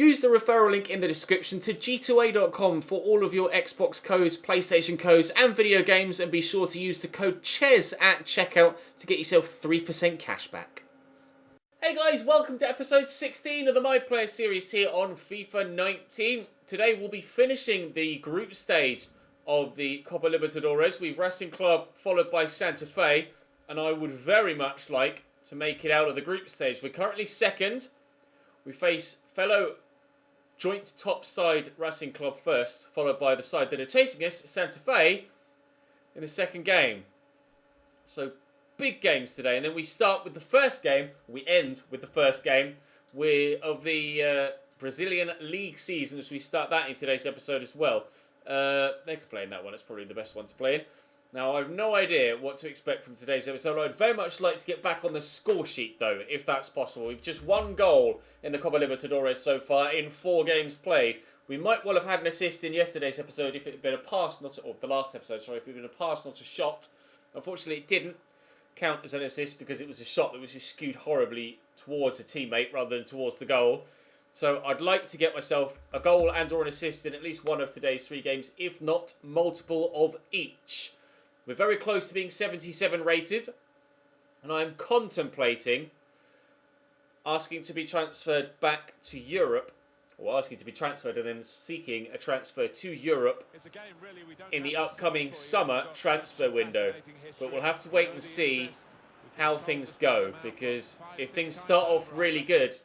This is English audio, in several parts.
Use the referral link in the description to g2a.com for all of your Xbox codes, PlayStation codes and video games, and be sure to use the code CHES at checkout to get yourself 3% cash back. Hey guys, welcome to episode 16 of the My Player series here on FIFA 19. Today we'll be finishing the group stage of the Copa Libertadores with Racing Club followed by Santa Fe, and I would very much like to make it out of the group stage. We're currently second. We face fellow joint top side Racing Club first, followed by the side that are chasing us, Santa Fe, in the second game. So big games today, and then we start with the first game. We end with the first game of the Brazilian League season, as we start that in today's episode as well. They could play in that one. It's probably the best one to play in. Now, I have no idea what to expect from today's episode. I'd very much like to get back on the score sheet, though, if that's possible. We've just one goal in the Copa Libertadores so far in 4 games played. We might well have had an assist in yesterday's episode if it had been a pass, or the last episode, sorry, if it had been a pass, not a shot. Unfortunately, it didn't count as an assist because it was a shot that was just skewed horribly towards a teammate rather than towards the goal. So I'd like to get myself a goal and or an assist in at least one of today's 3 games, if not multiple of each. We're very close to being 77 rated, and I'm contemplating asking to be transferred back to Europe, or asking to be transferred and then seeking a transfer to Europe in the upcoming summer transfer window. But we'll have to wait and see how things go, because if things start off really good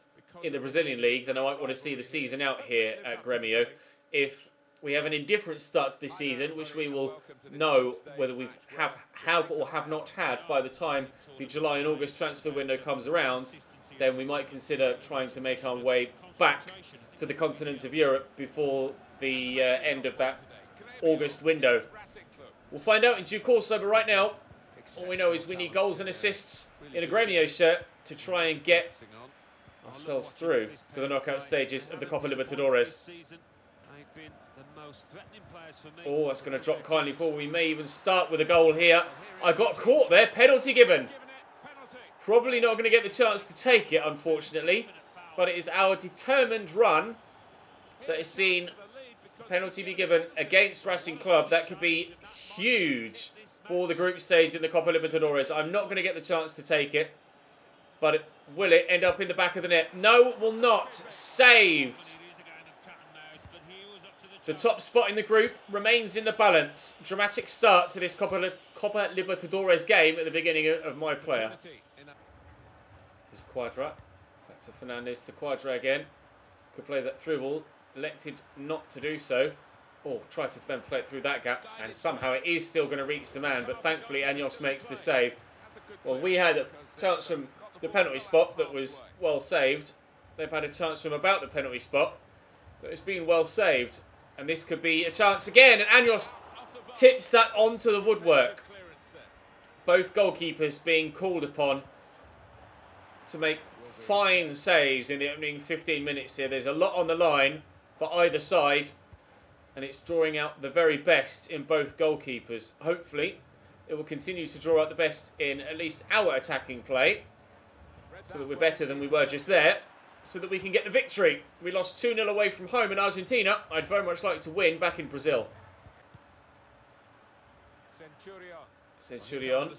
in the Brazilian League, then I might want to see the season out here at Grêmio. If we have an indifferent start to this season, which we will know whether we have or have not had by the time the July and August transfer window comes around, then we might consider trying to make our way back to the continent of Europe before the end of that August window. We'll find out in due course, but right now, all we know is we need goals and assists in a Grêmio shirt to try and get ourselves through to the knockout stages of the Copa Libertadores. Oh, that's going to drop kindly forward. We may even start with a goal here. I got caught there. Penalty given. Probably not going to get the chance to take it, unfortunately. But it is our determined run that has seen penalty be given against Racing Club. That could be huge for the group stage in the Copa Libertadores. I'm not going to get the chance to take it. But will it end up in the back of the net? No, it will not. Saved. The top spot in the group remains in the balance. Dramatic start to this Copa Libertadores game at the beginning of my player. This is Quadra. Back to Fernandez to Quadra again. Could play that through ball. Elected not to do so. Oh, tried to then play it through that gap. And somehow it is still going to reach the man. But thankfully, Anyos makes the save. Well, we had a chance from the penalty spot that was well saved. They've had a chance from about the penalty spot. But it's been well saved. And this could be a chance again. And Anyos tips that onto the woodwork. Both goalkeepers being called upon to make fine saves in the opening 15 minutes here. There's a lot on the line for either side. And it's drawing out the very best in both goalkeepers. Hopefully, it will continue to draw out the best in at least our attacking play. So that we're better than we were just there. So that we can get the victory. We lost 2-0 away from home in Argentina. I'd very much like to win back in Brazil. Centurion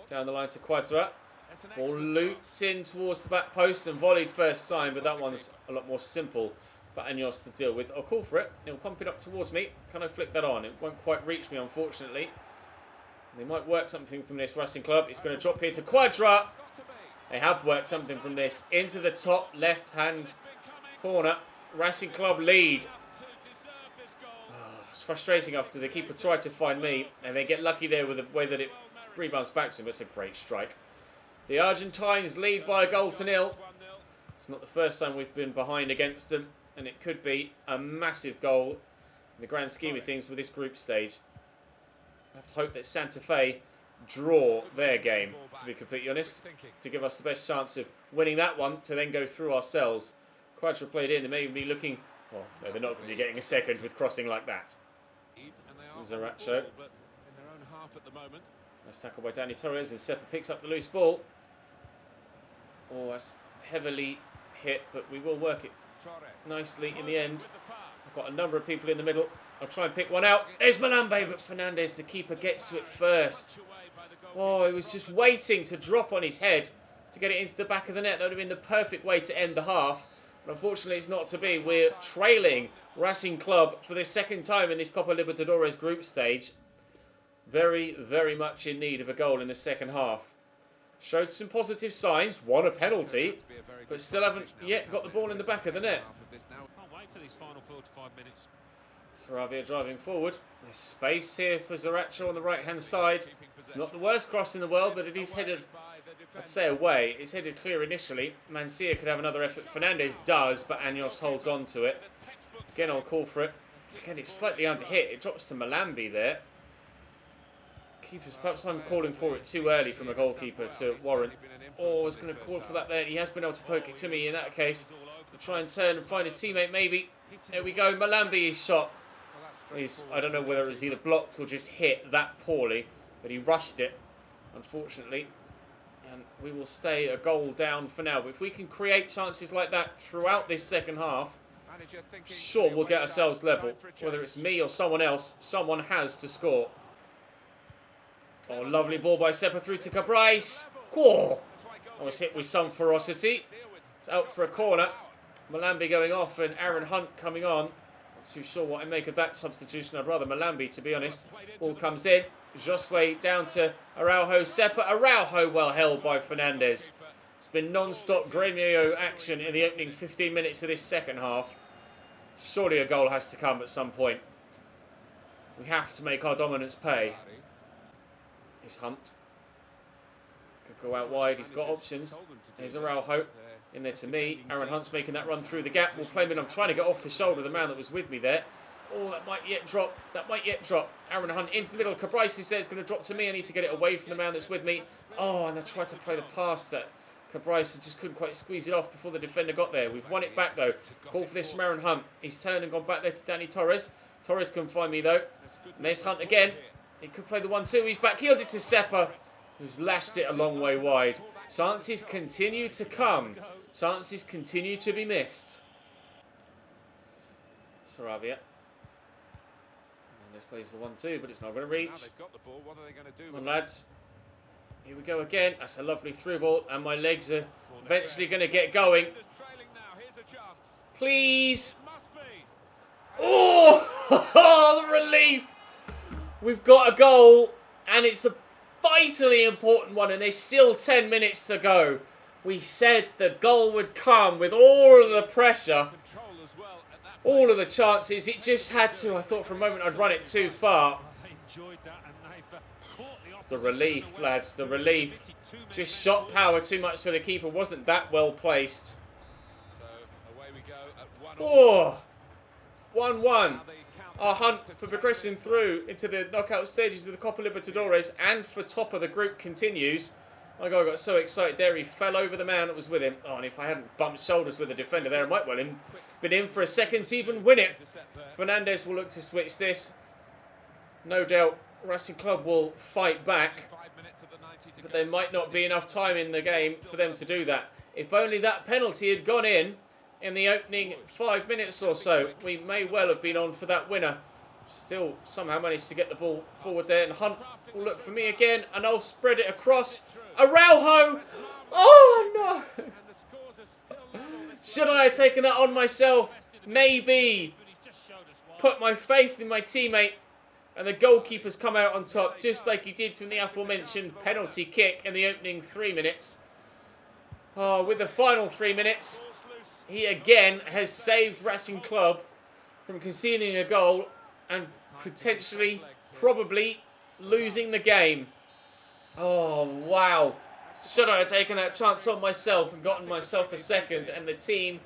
down the line to Quadra. Ball looped in towards the back post and volleyed first time, but that one's a lot more simple for Anyos to deal with. I'll call for it. He'll pump it up towards me. Can I flick that on? It won't quite reach me, unfortunately. They might work something from this Racing Club. It's going to drop here to Quadra. They have worked something from this into the top left-hand corner. Racing Club lead. Oh, it's frustrating after the keeper tried to find me and they get lucky there with the way that it rebounds back to him. It's a great strike. The Argentines lead by a goal to 0. It's not the first time we've been behind against them, and it could be a massive goal in the grand scheme of things with this group stage. I have to hope that Santa Fe draw their game, to be completely honest, to give us the best chance of winning that one, to then go through ourselves. Quadra played in, they may be looking, well, no, they're not going to be getting a second with crossing like that. Zaracho. Nice tackle by Danny Torres, and Seppa picks up the loose ball. Oh, that's heavily hit, but we will work it nicely in the end. I've got a number of people in the middle. I'll try and pick one out. There's Malambe, but Fernandes, the keeper, gets to it first. Oh, he was just waiting to drop on his head to get it into the back of the net. That would have been the perfect way to end the half. But unfortunately, it's not to be. We're trailing Racing Club for the second time in this Copa Libertadores group stage. Very, very much in need of a goal in the second half. Showed some positive signs, won a penalty, but still haven't yet got the ball in the back of the net. Saravia driving forward. There's space here for Zaracho on the right-hand side. It's not the worst cross in the world, but it is headed, I'd say, away. It's headed clear initially. Mancia could have another effort. Fernandes does, but Anyos holds on to it. Again, I'll call for it. Again, it's slightly under hit. It drops to Malambe there. Keepers, perhaps I'm calling for it too early from a goalkeeper to warrant. Oh, I was going to call for that there. He has been able to poke it to me in that case. We'll try and turn and find a teammate maybe. There we go. Malambe's shot. I don't know whether it was either blocked or just hit that poorly, but he rushed it, unfortunately. And we will stay a goal down for now. But if we can create chances like that throughout this second half, sure, we'll get ourselves level. Whether it's me or someone else, someone has to score. Oh, lovely ball by Seppa through to Cabrice. Oh, I was hit with some ferocity. It's out for a corner. Malambe going off and Aaron Hunt coming on. Not too sure what I make of that substitution. I'd rather Malambe, to be honest. Ball comes in. Josue down to Araujo. Seppa. Araujo well held by Fernandes. It's been non-stop Gremio action in the opening 15 minutes of this second half. Surely a goal has to come at some point. We have to make our dominance pay. Here's Hunt. Could go out wide. He's got options. There's Araujo. In there to me. Aaron Hunt's making that run through the gap. We'll play him in. I'm trying to get off the shoulder of the man that was with me there. Oh, that might yet drop. That might yet drop. Aaron Hunt into the middle. Cabrice says it's going to drop to me. I need to get it away from the man that's with me. Oh, and I tried to play the pass to Cabrice. Just couldn't quite squeeze it off before the defender got there. We've won it back though. Call for this from Aaron Hunt. He's turned and gone back there to Danny Torres. Torres can find me though. And there's Hunt again. He could play the 1-2. He's back-heeled it to Seppa, who's lashed it a long way wide. Chances continue to come. Chances continue to be missed. Saravia. And this plays the 1-2, but it's not going to reach. Come on, lads. Here we go again. That's a lovely through ball, and my legs are eventually going to get going. Please. Oh, the relief. We've got a goal, and it's a vitally important one, and there's still 10 minutes to go. We said the goal would come with all of the pressure, all of the chances. It just had to. I thought for a moment I'd run it too far. The relief, lads, the relief. Just shot power too much for the keeper. Wasn't that well placed. Oh, 1-1. Our hunt for progression through into the knockout stages of the Copa Libertadores and for top of the group continues. My God, I got so excited there. He fell over the man that was with him. Oh, and if I hadn't bumped shoulders with the defender there, I might well have been in for a second to even win it. Fernandes will look to switch this. No doubt Racing Club will fight back, but there might not be enough time in the game for them to do that. If only that penalty had gone in the opening 5 minutes or so, we may well have been on for that winner. Still somehow managed to get the ball forward there, and Hunt will look for me again, and I'll spread it across. Araujo! Oh no! Should I have taken that on myself? Maybe. Put my faith in my teammate, and the goalkeeper's come out on top, just like he did from the aforementioned penalty kick in the opening 3 minutes. Oh, with the final 3 minutes, he again has saved Racing Club from conceding a goal and potentially, probably, losing the game. Oh, wow. Should I have taken that chance on myself and gotten myself a second and the team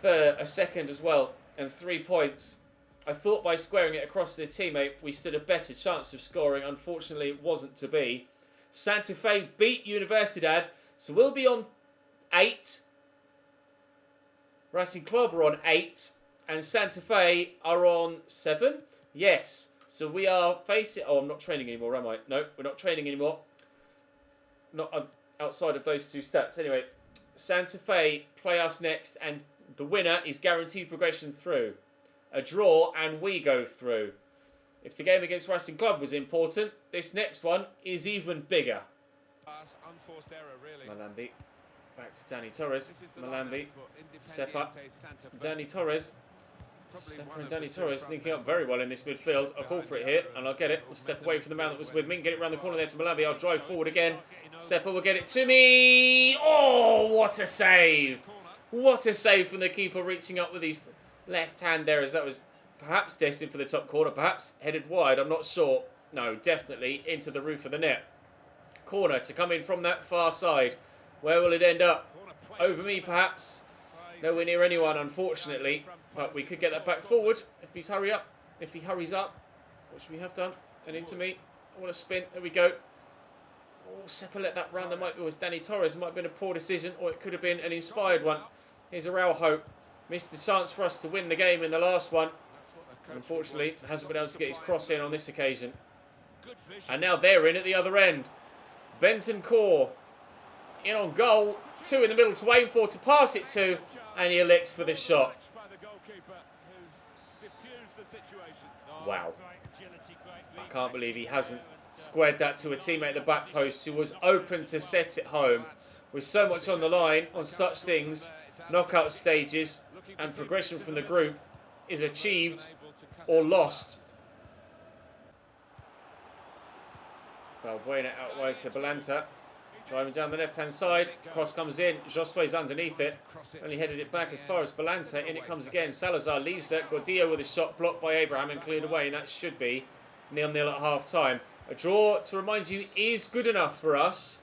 a second as well and 3 points? I thought by squaring it across to the teammate we stood a better chance of scoring. Unfortunately, it wasn't to be. Santa Fe beat Universidad, so we'll be on 8. Racing Club are on 8 and Santa Fe are on 7. Yes. So we are facing... Oh, I'm not training anymore, am I? No, we're not training anymore. Not outside of those two stats. Anyway, Santa Fe play us next and The winner is guaranteed progression through. A draw and we go through. If the game against Racing Club was important, this next one is even bigger. Malambi. Back to Danny Torres. Malambi. Sepa. Danny Torres. Sepa and Danny Torres linking up very well in this midfield. I'll call for it here and I'll get it. We'll step away from the man that was with me. Get it around the corner there to Malambi. I'll drive forward again. Sepa will get it to me. Oh, what a save. What a save from the keeper, reaching up with his left hand there, as that was perhaps destined for the top corner, perhaps headed wide, I'm not sure. No, definitely into the roof of the net. Corner to come in from that far side. Where will it end up? Over me, perhaps. Nowhere near anyone, unfortunately. But we could get that back forward if he's hurry up. If he hurries up, which we have done. And into me. I want to spin. There we go. Oh, Sepa let that run. There might be, it was Danny Torres. It might have been a poor decision, or it could have been an inspired one. Here's Araujo. Missed the chance for us to win the game in the last one. And unfortunately, hasn't been able to get his cross in on this occasion. And now they're in at the other end. Benton Core in on goal. 2 in the middle to aim for, to pass it to. And he elects for the shot. Wow. I can't believe he hasn't squared that to a teammate at the back post who was open to set it home. With so much on the line on such things, knockout stages and progression from the group is achieved or lost. Balbuena out wide to Balanta. Driving down the left-hand side. Cross comes in. Josue's underneath it. Only headed it back as far as Balanta. In it comes again. Salazar leaves it. Gordillo with a shot blocked by Abraham and cleared away. And that should be 0-0 at half-time. A draw, to remind you, is good enough for us.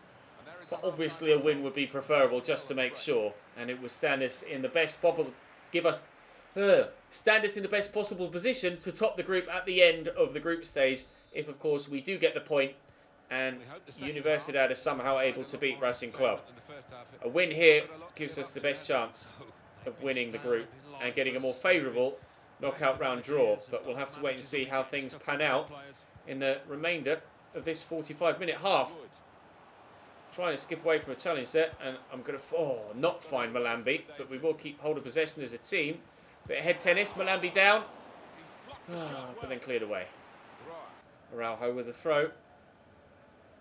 But obviously a win would be preferable just to make sure. And it would stand us in the best possible... stand us in the best possible position to top the group at the end of the group stage. If, of course, we do get the point. And Universidad is somehow able to beat Racing Club. A win here gives us the best chance of winning the group and getting a more favourable knockout round draw. But we'll have to wait and see how things pan out in the remainder of this 45-minute half. Trying to skip away from a challenge set, and I'm going to not find Malambi, but we will keep hold of possession as a team. Bit of head tennis, Malambi down, but then cleared away. Araujo with a throw.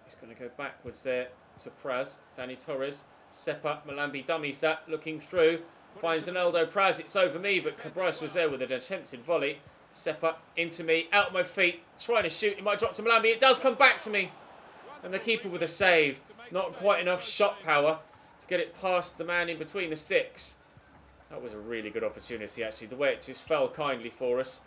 He's going to go backwards there to Praz. Danny Torres. Sepa. Malambi dummies that. Looking through. Finds Ronaldo Praz. It's over me, but Cabrais was there with an attempted volley. Sepa into me. Out of my feet. Trying to shoot. It might drop to Malambi. It does come back to me. And the keeper with a save. Not quite enough shot power to get it past the man in between the sticks. That was a really good opportunity, actually. The way it just fell kindly for us.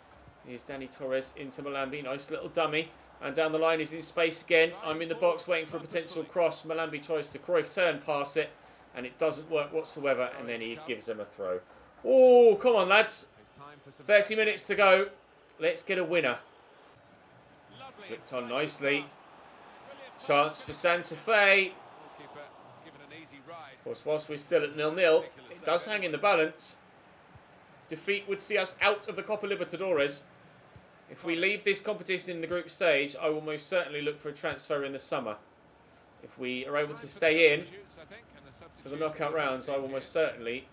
Here's Danny Torres into Malambi. Nice little dummy. And down the line, he's in space again. I'm in the box waiting for a potential cross. Malambi tries to Cruyff turn pass it. And it doesn't work whatsoever. And then he gives them a throw. Oh, come on, lads. 30 minutes to go. Let's get a winner. Flipped on nicely. Chance for Santa Fe. Of course, whilst we're still at 0-0, it does hang in the balance. Defeat would see us out of the Copa Libertadores. If we leave this competition in the group stage, I will most certainly look for a transfer in the summer. If we are able to stay in for the knockout rounds, I will most certainly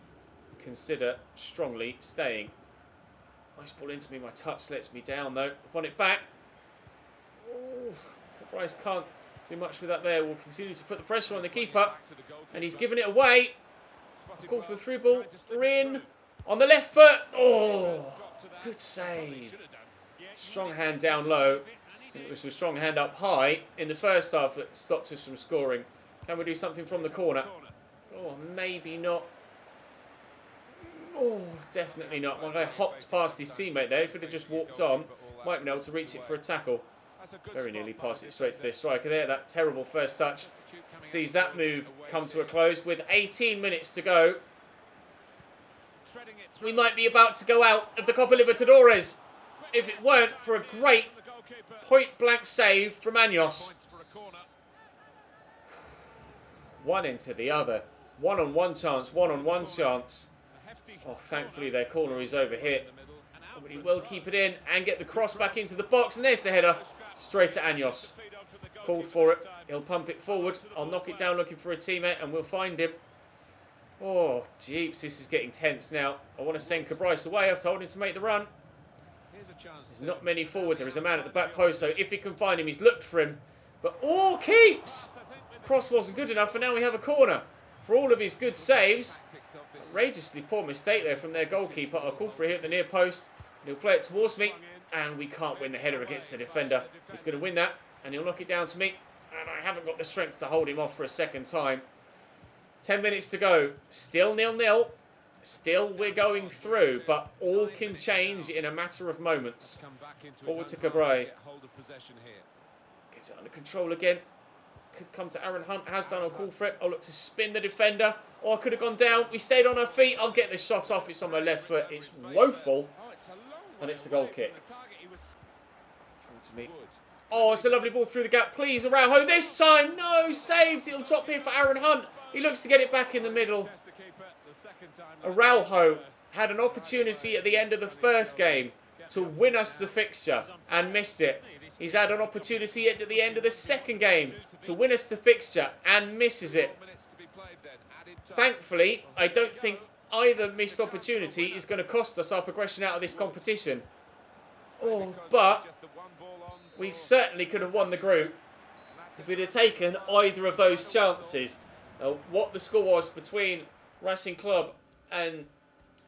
consider strongly staying. Nice ball into me. My touch lets me down, though. Want it back. Oh, Bryce can't do much with that there. We'll continue to put the pressure on the keeper. And he's given it away. Call for the through ball. We're in. On the left foot. Oh, good save. Strong hand down low. It was a strong hand up high in the first half that stopped us from scoring. Can we do something from the corner? Oh, maybe not. Oh, definitely not. One guy hopped past his teammate there. If he'd have just walked on, might have been able to reach it for a tackle. Very nearly passed it straight to their striker there. That terrible first touch sees that move come to a close with 18 minutes to go. We might be about to go out of the Copa Libertadores if it weren't for a great point-blank save from Años. One into the other. One-on-one chance, one-on-one chance. Oh, thankfully their corner is over here. But he will keep it in and get the cross back into the box. And there's the header. Straight to Años. Called for it. He'll pump it forward. I'll knock it down looking for a teammate and we'll find him. Oh, jeeps, this is getting tense now. I want to send Cabrice away. I've told him to make the run. There's not many forward. There is a man at the back post, so if he can find him, he's looked for him. But, oh, keeps! Cross wasn't good enough, and now we have a corner. For all of his good saves, outrageously poor mistake there from their goalkeeper. I'll call for it here at the near post. And he'll play it towards me, and we can't win the header against the defender. He's going to win that, and he'll knock it down to me. And I haven't got the strength to hold him off for a second time. 10 minutes to go. Still 0-0. Still we're going through, but all can change in a matter of moments. Forward to Cabray. Gets it under control again. Could come to Aaron Hunt. Has done. I'll call for it. I'll look to spin the defender. Oh, I could have gone down. We stayed on our feet. I'll get the shot off. It's on my left foot. It's woeful. And it's a goal kick. Forward to me. Oh, it's a lovely ball through the gap. Please, Araujo. This time. No, saved. It'll drop here for Aaron Hunt. He looks to get it back in the middle. Araujo had an opportunity at the end of the first game to win us the fixture and missed it. He's had an opportunity at the end of the second game to win us the fixture and misses it. Thankfully, I don't think either missed opportunity is going to cost us our progression out of this competition. Oh, but we certainly could have won the group if we'd have taken either of those chances. What the score was between Racing Club and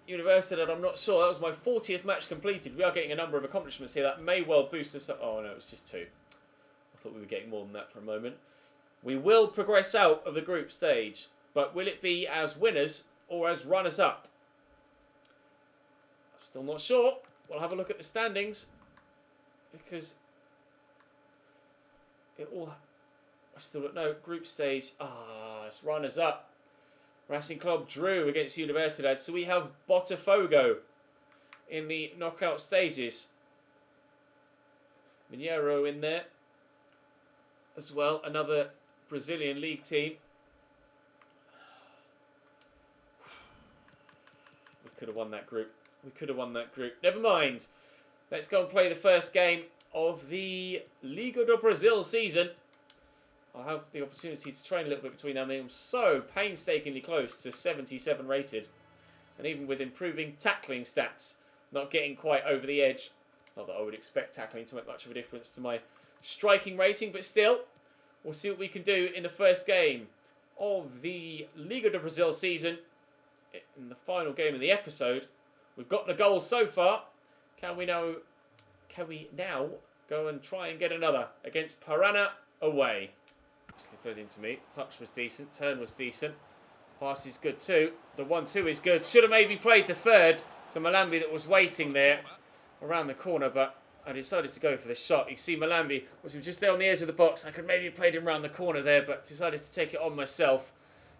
Universidad, I'm not sure. That was my 40th match completed. We are getting a number of accomplishments here. That may well boost us up. Oh, no, it was just 2. I thought we were getting more than that for a moment. We will progress out of the group stage, but will it be as winners or as runners-up? I'm still not sure. We'll have a look at the standings because it all... I still don't know. Group stage. It's runners-up. Racing Club drew against Universidad. So we have Botafogo in the knockout stages. Mineiro in there as well. Another Brazilian league team. We could have won that group. We could have won that group. Never mind. Let's go and play the first game of the Liga do Brazil season. I'll have the opportunity to train a little bit between them. I'm so painstakingly close to 77 rated. And even with improving tackling stats, not getting quite over the edge. Not that I would expect tackling to make much of a difference to my striking rating, but still, we'll see what we can do in the first game of the Liga do Brazil season. In the final game of the episode, we've got the goal so far. Can we now go and try and get another against Parana away? Slip it into me. Touch was decent. Turn was decent. Pass is good too. The 1-2 is good. Should have maybe played the third to Malambi that was waiting there around the corner, but I decided to go for the shot. You see Malambi was just there on the edge of the box. I could maybe have played him around the corner there, but decided to take it on myself.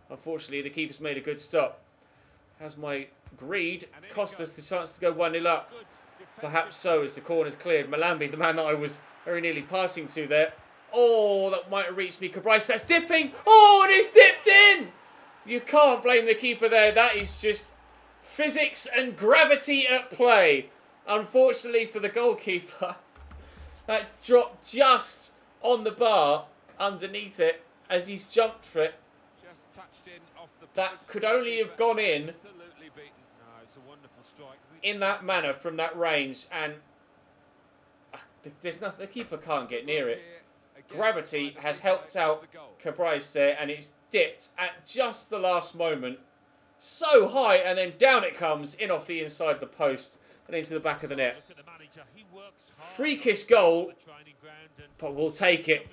Unfortunately, the keeper's made a good stop. Has my greed cost us the chance to go 1-0 up? Perhaps so, as the corner's cleared. Malambi, the man that I was very nearly passing to there. Oh, that might have reached me. Cabrice, that's dipping. Oh, and it's dipped in. You can't blame the keeper there. That is just physics and gravity at play. Unfortunately for the goalkeeper, that's dropped just on the bar underneath it as he's jumped for it. That could only have gone in that manner from that range, and there's nothing. The keeper can't get near it. Gravity has helped out Cabrice there, and it's dipped at just the last moment. So high, and then down it comes, in off the inside the post and into the back of the net. Freakish goal, but we'll take it.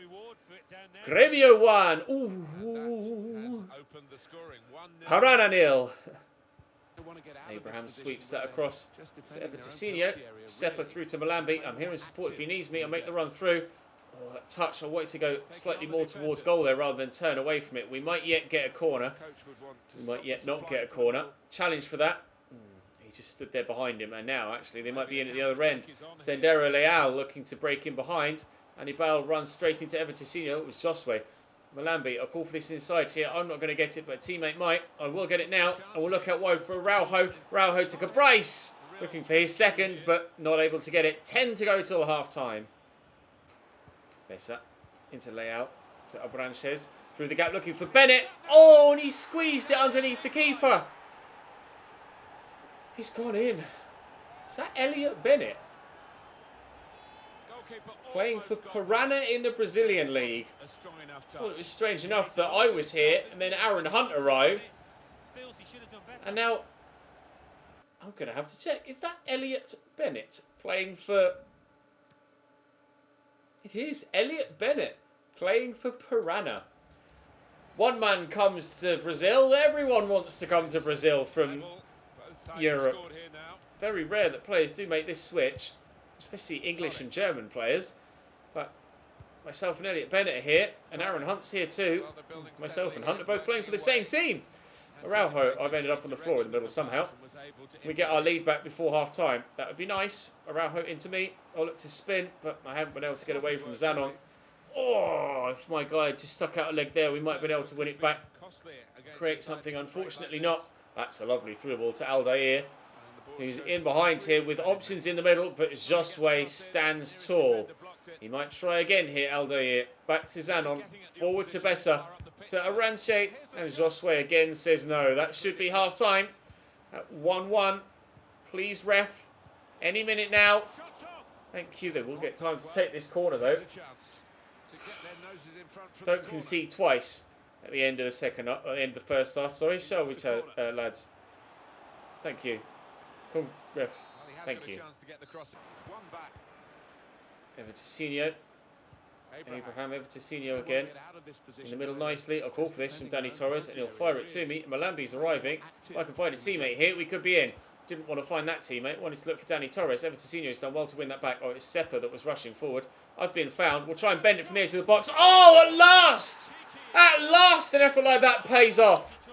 Gremio 1. Ooh. Parana 0. Abraham sweeps that across to Ep16. Seppa through to Malambi. I'm here in support if he needs me. I'll make the run through. Oh, that touch. I wanted to go slightly more towards goal there rather than turn away from it. We might yet get a corner. We might yet not get a corner. Challenge for that. He just stood there behind him. And now, actually, they might be in at the other end. Sendero Leal looking to break in behind. Anibal runs straight into Ep16. It was Josue. Malambi, I'll call for this inside here. I'm not going to get it, but a teammate might. I will get it now. I will look out wide for Araujo. Araujo to Cabrice. Looking for his second, but not able to get it. 10 to go till half time. Bessa into layout to Abranches. Through the gap looking for Bennett. Oh, and he squeezed it underneath the keeper. He's gone in. Is that Elliot Bennett? Playing for Piranha in the Brazilian League. Well, it was strange enough that I was here and then Aaron Hunt arrived. And now I'm going to have to check. Is that Elliot Bennett playing for... It is Elliot Bennett playing for Piranha. One man comes to Brazil. Everyone wants to come to Brazil from Europe. Very rare that players do make this switch, especially English and German players. But myself and Elliot Bennett are here, and Aaron Hunt's here too. Myself and Hunt are both playing for the same team. Araujo, I've ended up on the floor in the middle somehow. We get our lead back before half time. That would be nice. Araujo into me. I'll look to spin, but I haven't been able to get away from Zanon. Oh, if my guy had just stuck out a leg there, we might have been able to win it back. Create something, unfortunately not. That's a lovely through ball to Aldair, who's in behind here with options in the middle, but Josue stands tall. He might try again here, Aldair. Back to Zanon. Forward to Bessa. To Aranche. And Josue again says no. That should be half time. At 1-1. Please, ref. Any minute now. Thank you. They will get time to take this corner, though. Don't concede twice at the end of the second, at the end of the first half. Sorry, shall we, lads? Thank you. Come, ref. Thank you. Evertonio. Abraham Evertonio again. In the middle nicely. I'll call for this from Danny Torres, and he'll fire it to me. Malambi's arriving. If I can find a teammate here, we could be in. Didn't want to find that teammate. Wanted to look for Danny Torres. Evertonio's done well to win that back. Oh, it's Seppa that was rushing forward. I've been found. We'll try and bend it from the edge of the box. Oh, at last! At last, an effort like that pays off.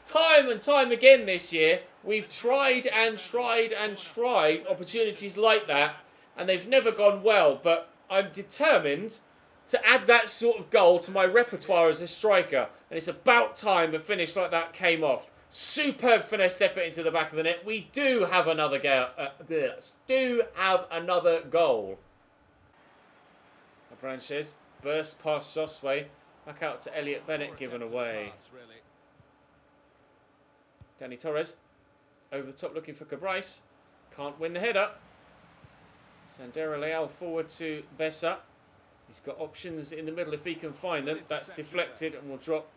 Time and time again this year, we've tried and tried and tried opportunities like that, and they've never gone well. But I'm determined to add that sort of goal to my repertoire as a striker, and it's about time a finish like that came off. Superb finesse effort into the back of the net. We do have another goal. Branches burst past Josue. Back out to Elliot Bennett, given away. Danny Torres over the top looking for Cabrais. Can't win the header. Sandera Leal forward to Bessa. He's got options in the middle if he can find them. That's deflected and will drop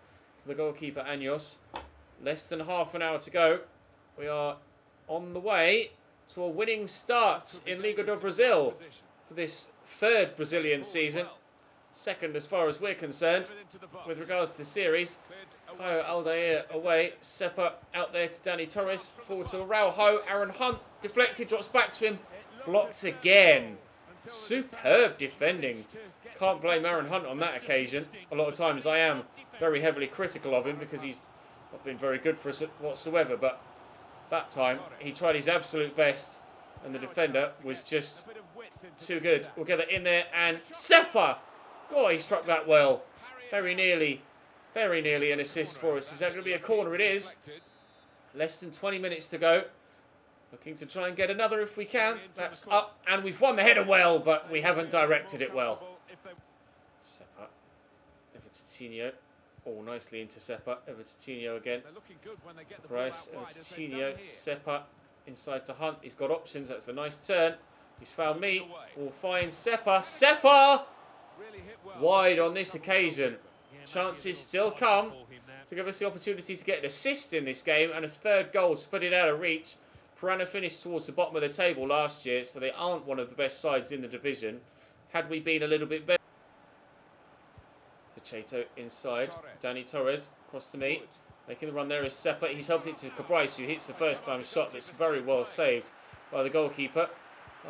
to the goalkeeper Anyos. Less than half an hour to go. We are on the way to a winning start in Liga do Brasil for this third Brazilian season. Second as far as we're concerned with regards to the series. Caio Aldair away. Seppa out there to Danny Torres. Forward to Araujo. Aaron Hunt deflected, drops back to him. Blocked again. Superb defending. Can't blame Aaron Hunt on that occasion. A lot of times I am very heavily critical of him because he's not been very good for us whatsoever. But that time he tried his absolute best and the defender was just too good. We'll get it in there and Seppa! Oh, he struck that well. Very nearly an assist for us. Is that going to be a corner? It is. Less than 20 minutes to go. Looking to try and get another if we can. That's up. And we've won the header well, but we haven't directed it well. Seppa. Evertonio. Oh, nicely into Seppa. Evertonio again. Bryce. Evertonio. Seppa. Inside to Hunt. He's got options. That's a nice turn. He's found me. We'll find Seppa. Seppa! Wide on this occasion. Chances still come to give us the opportunity to get an assist in this game and a third goal to put it out of reach. Piranha finished towards the bottom of the table last year, so they aren't one of the best sides in the division. Had we been a little bit better. To Chato inside. Danny Torres across to me. Making the run there is Seppa. He's helped it to Cabrais, who hits the first time shot that's very well saved by the goalkeeper.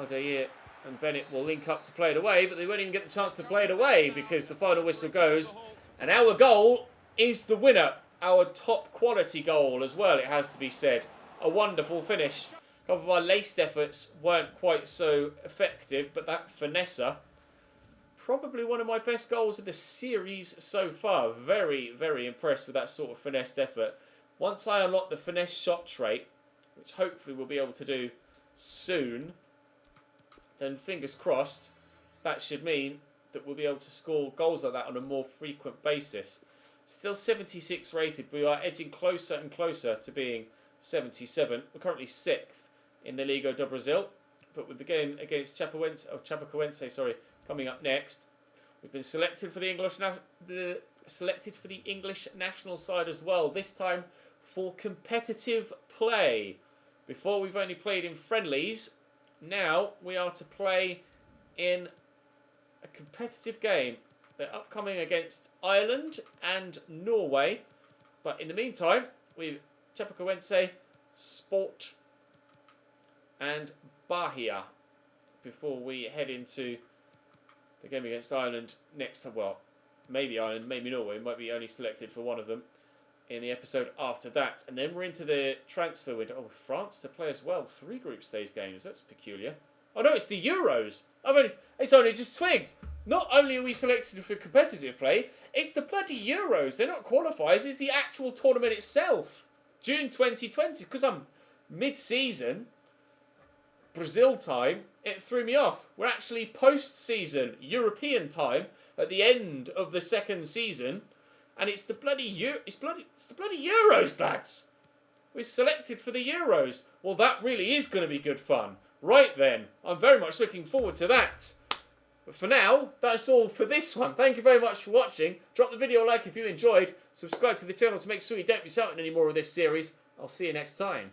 Aldair and Bennett will link up to play it away, but they won't even get the chance to play it away because the final whistle goes. And our goal is the winner. Our top quality goal as well, it has to be said. A wonderful finish. A couple of our laced efforts weren't quite so effective, but that finesser, probably one of my best goals of the series so far. Very, very impressed with that sort of finessed effort. Once I unlock the finesse shot trait, which hopefully we'll be able to do soon, then fingers crossed, that should mean that we'll be able to score goals like that on a more frequent basis. Still 76 rated. We are edging closer and closer to being 77. We're currently 6th in the Liga do Brasil. But with the game against Chapecoense, coming up next. We've been selected for the English national side as well. This time for competitive play. Before we've only played in friendlies. Now we are to play in a competitive game. They're upcoming against Ireland and Norway. But in the meantime, we've Chapecoense, Sport and Bahia before we head into the game against Ireland next time. Well, maybe Ireland, maybe Norway. Might be only selected for one of them in the episode after that. And then we're into the transfer window. Oh, France to play as well. 3 group stage games. That's peculiar. Oh no, it's the Euros. It's only just twigged. Not only are we selected for competitive play, it's the bloody Euros. They're not qualifiers, it's the actual tournament itself. June 2020, because I'm mid-season, Brazil time, it threw me off. We're actually post-season, European time, at the end of the second season, and it's the bloody Euros, lads. We're selected for the Euros. Well, that really is going to be good fun. Right then, I'm very much looking forward to that. But for now, that's all for this one. Thank you very much for watching. Drop the video a like if you enjoyed. Subscribe to the channel to make sure you don't miss out on any more of this series. I'll see you next time.